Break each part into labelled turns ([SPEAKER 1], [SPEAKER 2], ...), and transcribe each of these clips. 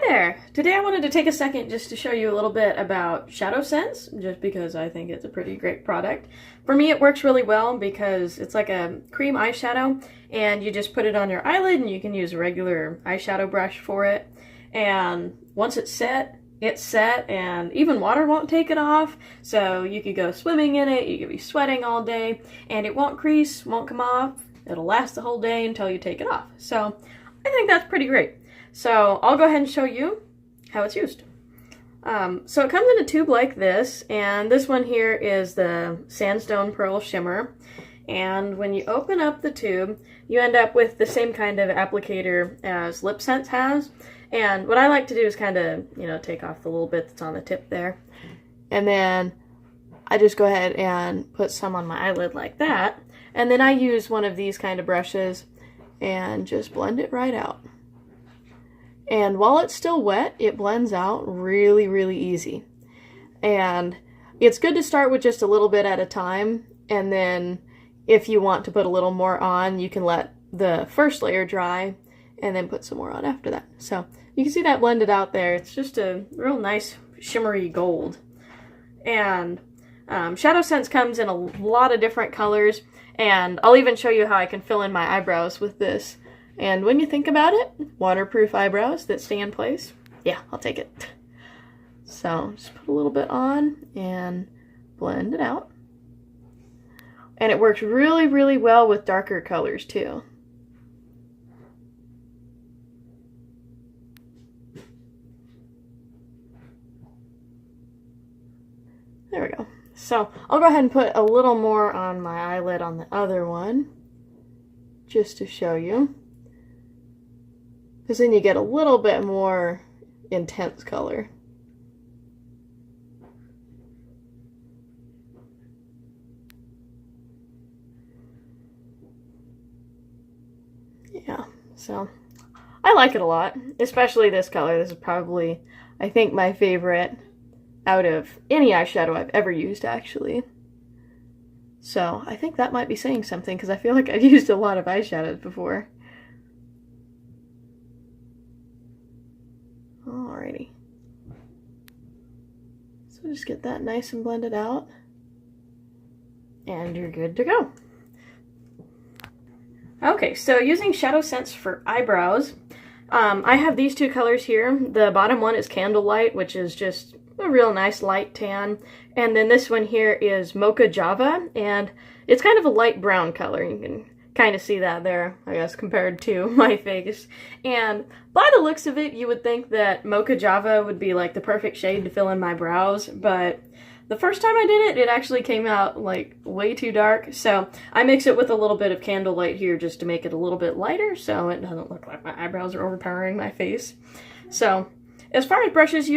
[SPEAKER 1] Hi there! Today I wanted to take a second just to show you a little bit about ShadowSense, just because I think it's a pretty great product. For me it works really well because it's like a cream eyeshadow and you just put it on your eyelid and you can use a regular eyeshadow brush for it. And once it's set and even water won't take it off, so you could go swimming in it, you could be sweating all day, and it won't crease, won't come off. It'll last the whole day until you take it off. So I think that's pretty great. So I'll go ahead and show you how it's used. So it comes in a tube like this, and this one here is the Sandstone Pearl Shimmer. And when you open up the tube, you end up with the same kind of applicator as LipSense has. And what I like to do is kind of, take off the little bit that's on the tip there. And then I just go ahead and put some on my eyelid like that. And then I use one of these kind of brushes and just blend it right out. And while it's still wet, it blends out really, really easy. And it's good to start with just a little bit at a time, and then if you want to put a little more on, you can let the first layer dry and then put some more on after that. So you can see that blended out there. It's just a real nice shimmery gold. And ShadowSense comes in a lot of different colors, and I'll even show you how I can fill in my eyebrows with this. And when you think about it, waterproof eyebrows that stay in place, yeah, I'll take it. So just put a little bit on and blend it out. And it works really, really well with darker colors too. There we go. So I'll go ahead and put a little more on my eyelid on the other one, just to show you. Because then you get a little bit more intense color. Yeah, so I like it a lot, especially this color. This is probably, I think, my favorite out of any eyeshadow I've ever used, actually. So I think that might be saying something, because I feel like I've used a lot of eyeshadows before. Alrighty. So just get that nice and blended out, and you're good to go. Okay, so using ShadowSense for eyebrows, I have these two colors here. The bottom one is Candlelight, which is just a real nice light tan, and then this one here is Mocha Java, and it's kind of a light brown color. You can kind of see that there, I guess, compared to my face. And by the looks of it, you would think that Mocha Java would be like the perfect shade to fill in my brows, but the first time I did it, it actually came out like way too dark. So I mix it with a little bit of Candlelight here just to make it a little bit lighter so it doesn't look like my eyebrows are overpowering my face. So as far as brushes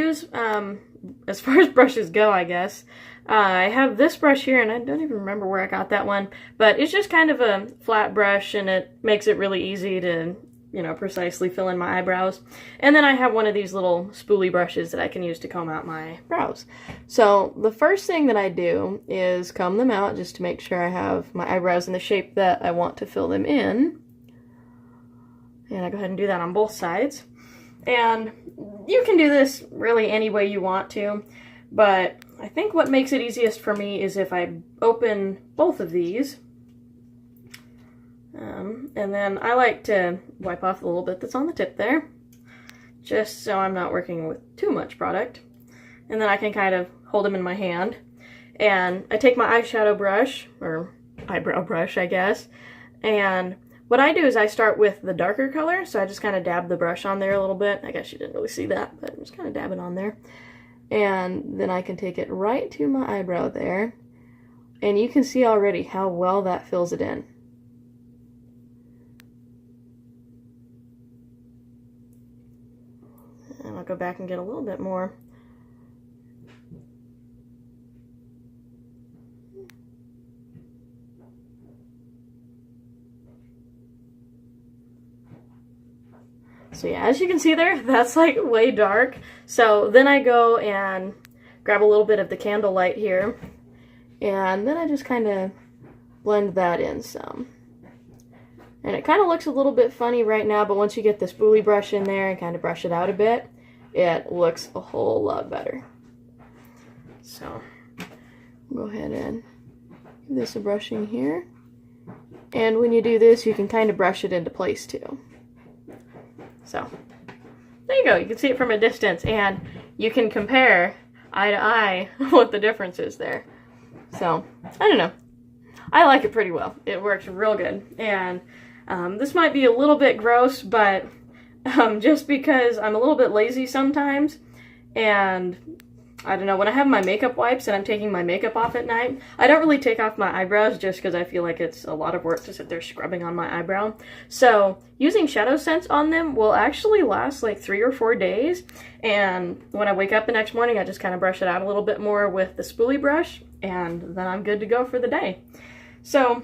[SPEAKER 1] go, I guess, I have this brush here, and I don't even remember where I got that one, but it's just kind of a flat brush, and it makes it really easy to, precisely fill in my eyebrows. And then I have one of these little spoolie brushes that I can use to comb out my brows. So the first thing that I do is comb them out just to make sure I have my eyebrows in the shape that I want to fill them in. And I go ahead and do that on both sides. And you can do this really any way you want to, but I think what makes it easiest for me is if I open both of these. And then I like to wipe off the little bit that's on the tip there, just so I'm not working with too much product. And then I can kind of hold them in my hand. And I take my eyeshadow brush, or eyebrow brush, I guess, and what I do is I start with the darker color, so I just kind of dab the brush on there a little bit. I guess you didn't really see that, but I'm just kind of dabbing on there. And then I can take it right to my eyebrow there, and you can see already how well that fills it in. And I'll go back and get a little bit more. So yeah, as you can see there, that's like way dark. So then I go and grab a little bit of the Candlelight here, and then I just kind of blend that in some. And it kind of looks a little bit funny right now, but once you get the spoolie brush in there and kind of brush it out a bit, it looks a whole lot better. So go ahead and give this a brushing here. And when you do this, you can kind of brush it into place too. So there you go. You can see it from a distance, and you can compare eye to eye what the difference is there. So I don't know. I like it pretty well. It works real good. And this might be a little bit gross, but just because I'm a little bit lazy sometimes, and I don't know, when I have my makeup wipes and I'm taking my makeup off at night, I don't really take off my eyebrows just because I feel like it's a lot of work to sit there scrubbing on my eyebrow. So using ShadowSense on them will actually last like 3 or 4 days. And when I wake up the next morning, I just kind of brush it out a little bit more with the spoolie brush, and then I'm good to go for the day. So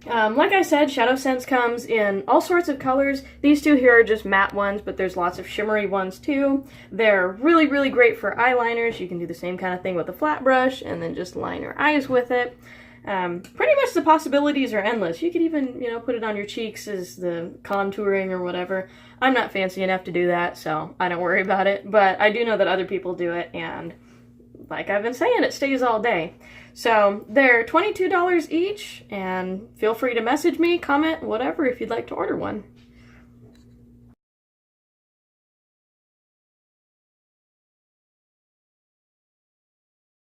[SPEAKER 1] like I said, ShadowSense comes in all sorts of colors. These two here are just matte ones, but there's lots of shimmery ones too. They're really, really great for eyeliners. You can do the same kind of thing with a flat brush and then just line your eyes with it. Pretty much the possibilities are endless. You could even, you know, put it on your cheeks as the contouring or whatever. I'm not fancy enough to do that, so I don't worry about it. But I do know that other people do it, and like I've been saying, it stays all day. So they're $22 each, and feel free to message me, comment, whatever, if you'd like to order one.